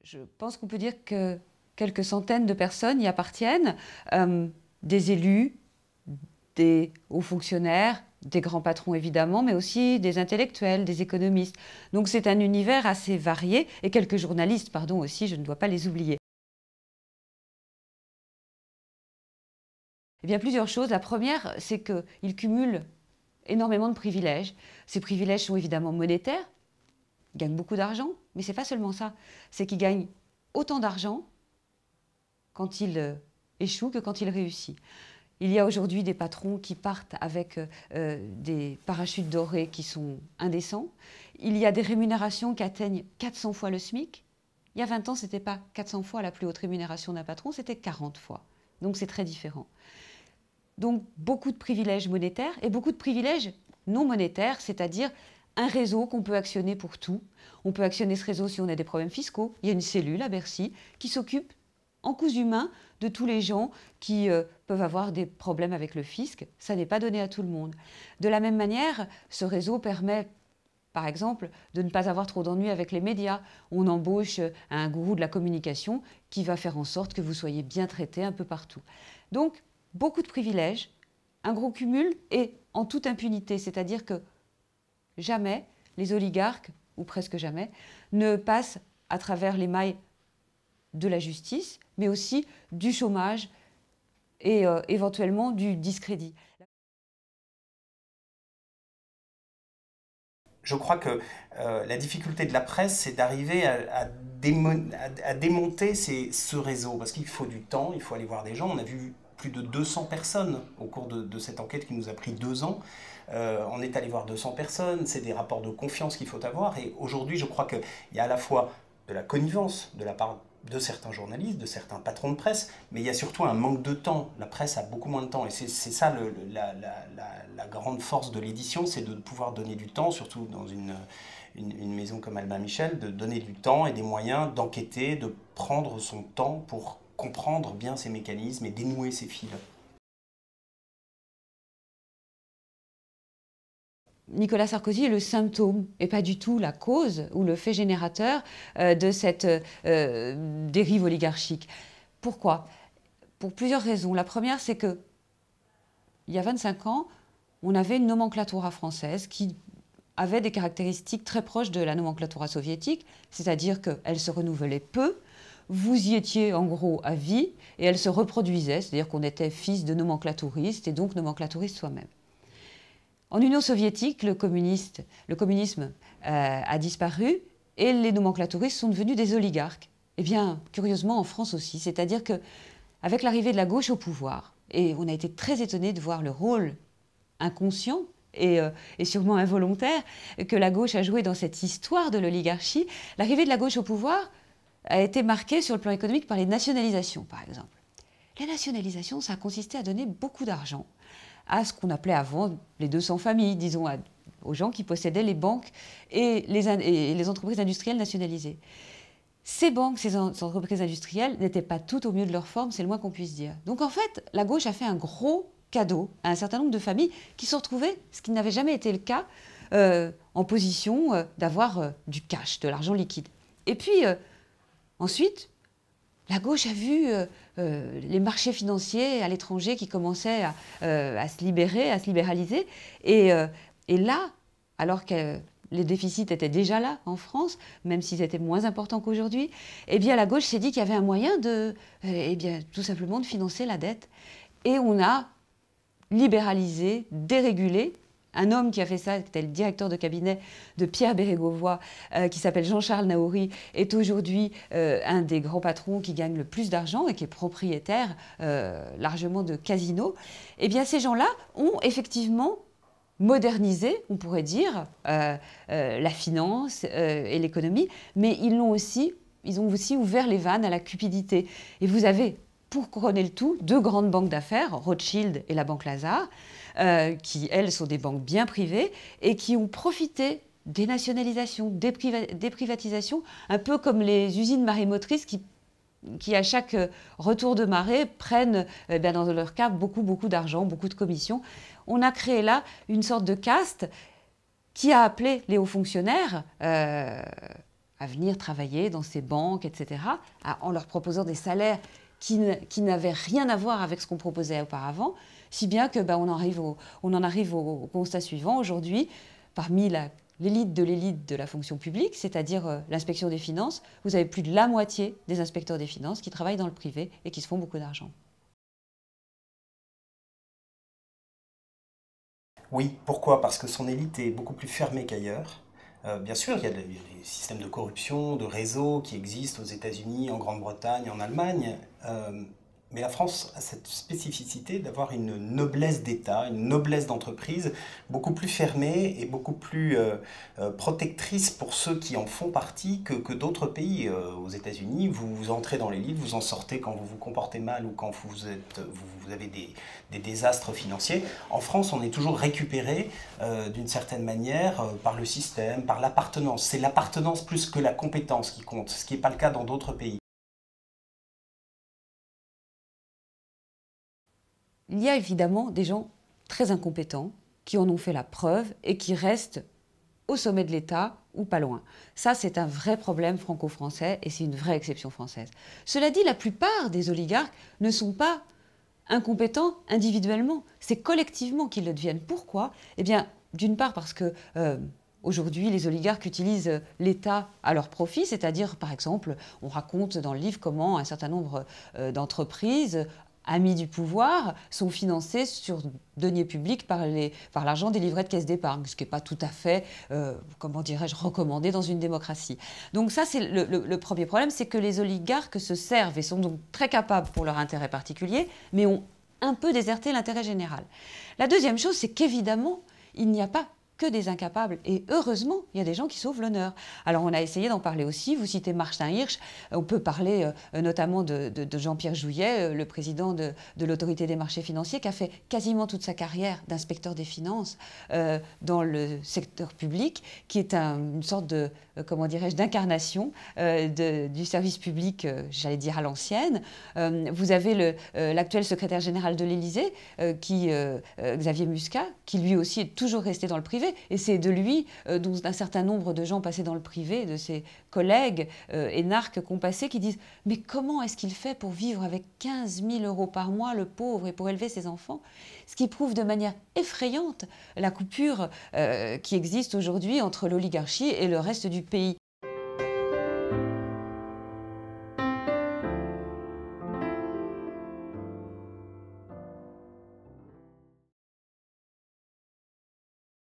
Je pense qu'on peut dire que quelques centaines de personnes y appartiennent, des élus, des hauts fonctionnaires, des grands patrons évidemment, mais aussi des intellectuels, des économistes. Donc c'est un univers assez varié, et quelques journalistes, pardon aussi, je ne dois pas les oublier. Eh bien, plusieurs choses. La première, c'est qu'ils cumulent énormément de privilèges. Ces privilèges sont évidemment monétaires, ils gagnent beaucoup d'argent, mais ce n'est pas seulement ça. C'est qu'ils gagnent autant d'argent quand ils échouent que quand ils réussissent. Il y a aujourd'hui des patrons qui partent avec des parachutes dorés qui sont indécents. Il y a des rémunérations qui atteignent 400 fois le SMIC. Il y a 20 ans, ce n'était pas 400 fois la plus haute rémunération d'un patron, c'était 40 fois. Donc c'est très différent. Donc beaucoup de privilèges monétaires et beaucoup de privilèges non monétaires, c'est-à-dire un réseau qu'on peut actionner pour tout. On peut actionner ce réseau si on a des problèmes fiscaux. Il y a une cellule à Bercy qui s'occupe en cousu main de tous les gens qui peuvent avoir des problèmes avec le fisc. Ça n'est pas donné à tout le monde. De la même manière, ce réseau permet, par exemple, de ne pas avoir trop d'ennuis avec les médias. On embauche un gourou de la communication qui va faire en sorte que vous soyez bien traité un peu partout. Donc, beaucoup de privilèges, un gros cumul et en toute impunité, c'est-à-dire que jamais les oligarques, ou presque jamais, ne passent à travers les mailles de la justice, mais aussi du chômage et éventuellement du discrédit. Je crois que la difficulté de la presse, c'est d'arriver à démonter ce réseau, parce qu'il faut du temps, il faut aller voir des gens. On a vu plus de 200 personnes au cours de cette enquête qui nous a pris 2 ans. On est allé voir 200 personnes, c'est des rapports de confiance qu'il faut avoir. Et aujourd'hui, je crois qu'il y a à la fois de la connivence de la part de certains journalistes, de certains patrons de presse, mais il y a surtout un manque de temps. La presse a beaucoup moins de temps, et c'est ça la grande force de l'édition, c'est de pouvoir donner du temps, surtout dans une maison comme Albin Michel, de donner du temps et des moyens d'enquêter, de prendre son temps pour comprendre bien ces mécanismes et dénouer ces fils. Nicolas Sarkozy est le symptôme et pas du tout la cause ou le fait générateur de cette dérive oligarchique. Pourquoi? Pour plusieurs raisons. La première, c'est que il y a 25 ans, on avait une nomenclatura française qui avait des caractéristiques très proches de la nomenclatura soviétique, c'est-à-dire qu'elle se renouvelait peu, vous y étiez en gros à vie, et elle se reproduisait, c'est-à-dire qu'on était fils de nomenclaturistes et donc nomenclaturistes soi-même. En Union soviétique, le communisme a disparu et les nomenclaturistes sont devenus des oligarques. Eh bien, curieusement, en France aussi, c'est-à-dire qu'avec l'arrivée de la gauche au pouvoir, et on a été très étonnés de voir le rôle inconscient et sûrement involontaire que la gauche a joué dans cette histoire de l'oligarchie, l'arrivée de la gauche au pouvoir a été marquée sur le plan économique par les nationalisations, par exemple. Les nationalisations, ça a consisté à donner beaucoup d'argent à ce qu'on appelait avant les 200 familles, disons, aux gens qui possédaient les banques et les entreprises industrielles nationalisées. Ces banques, ces entreprises industrielles n'étaient pas toutes au mieux de leur forme, c'est le moins qu'on puisse dire. Donc en fait, la gauche a fait un gros cadeau à un certain nombre de familles qui se sont retrouvées, ce qui n'avait jamais été le cas, en position d'avoir du cash, de l'argent liquide. Et puis, ensuite, la gauche a vu les marchés financiers à l'étranger qui commençaient à se libérer, à se libéraliser. Et là, alors que les déficits étaient déjà là en France, même s'ils étaient moins importants qu'aujourd'hui, eh bien la gauche s'est dit qu'il y avait un moyen tout simplement de financer la dette. Et on a libéralisé, dérégulé. Un homme qui a fait ça, qui était le directeur de cabinet de Pierre Bérégovoy, qui s'appelle Jean-Charles Naouri, est aujourd'hui un des grands patrons qui gagne le plus d'argent et qui est propriétaire largement de casinos. Eh bien, ces gens-là ont effectivement modernisé, on pourrait dire, la finance et l'économie, mais ils ont aussi ouvert les vannes à la cupidité. Et vous avez, pour couronner le tout, 2 grandes banques d'affaires, Rothschild et la Banque Lazare, qui, elles, sont des banques bien privées et qui ont profité des nationalisations, des privatisations, un peu comme les usines marémotrices qui à chaque retour de marée, prennent dans leur cas beaucoup d'argent, beaucoup de commissions. On a créé là une sorte de caste qui a appelé les hauts fonctionnaires à venir travailler dans ces banques, etc., en leur proposant des salaires qui n'avaient rien à voir avec ce qu'on proposait auparavant, si bien que on en arrive au constat suivant. Aujourd'hui, parmi l'élite de la fonction publique, c'est-à-dire l'inspection des finances, vous avez plus de la moitié des inspecteurs des finances qui travaillent dans le privé et qui se font beaucoup d'argent. Oui, pourquoi? Parce que son élite est beaucoup plus fermée qu'ailleurs. Bien sûr, il y a des systèmes de corruption, de réseaux qui existent aux États-Unis, en Grande-Bretagne, en Allemagne. Mais la France a cette spécificité d'avoir une noblesse d'État, une noblesse d'entreprise beaucoup plus fermée et beaucoup plus protectrice pour ceux qui en font partie que d'autres pays. Aux États-Unis, vous entrez dans l'élite, vous en sortez quand vous vous comportez mal ou quand vous avez des désastres financiers. En France, on est toujours récupéré d'une certaine manière par le système, par l'appartenance. C'est l'appartenance plus que la compétence qui compte, ce qui n'est pas le cas dans d'autres pays. Il y a évidemment des gens très incompétents qui en ont fait la preuve et qui restent au sommet de l'État ou pas loin. Ça, c'est un vrai problème franco-français et c'est une vraie exception française. Cela dit, la plupart des oligarques ne sont pas incompétents individuellement. C'est collectivement qu'ils le deviennent. Pourquoi? Eh bien, d'une part parce que aujourd'hui, les oligarques utilisent l'État à leur profit, c'est-à-dire, par exemple, on raconte dans le livre comment un certain nombre d'entreprises amis du pouvoir, sont financés sur deniers publics par l'argent des livrets de caisse d'épargne, ce qui n'est pas tout à fait, comment dirais-je, recommandé dans une démocratie. Donc ça, c'est le premier problème, c'est que les oligarques se servent et sont donc très capables pour leur intérêt particulier, mais ont un peu déserté l'intérêt général. La deuxième chose, c'est qu'évidemment, il n'y a pas que des incapables. Et heureusement, il y a des gens qui sauvent l'honneur. Alors on a essayé d'en parler aussi. Vous citez Martin Hirsch. On peut parler notamment de Jean-Pierre Jouyet, le président de l'autorité des marchés financiers, qui a fait quasiment toute sa carrière d'inspecteur des finances dans le secteur public, qui est une sorte de, comment dirais-je, d'incarnation du service public, j'allais dire à l'ancienne. Vous avez l'actuel secrétaire général de l'Élysée, Xavier Muscat, qui lui aussi est toujours resté dans le privé. Et c'est de lui dont un certain nombre de gens passés dans le privé, de ses collègues énarques qu'on passait, qui disent « Mais comment est-ce qu'il fait pour vivre avec 15 000 € par mois, le pauvre, et pour élever ses enfants ?» Ce qui prouve de manière effrayante la coupure qui existe aujourd'hui entre l'oligarchie et le reste du pays.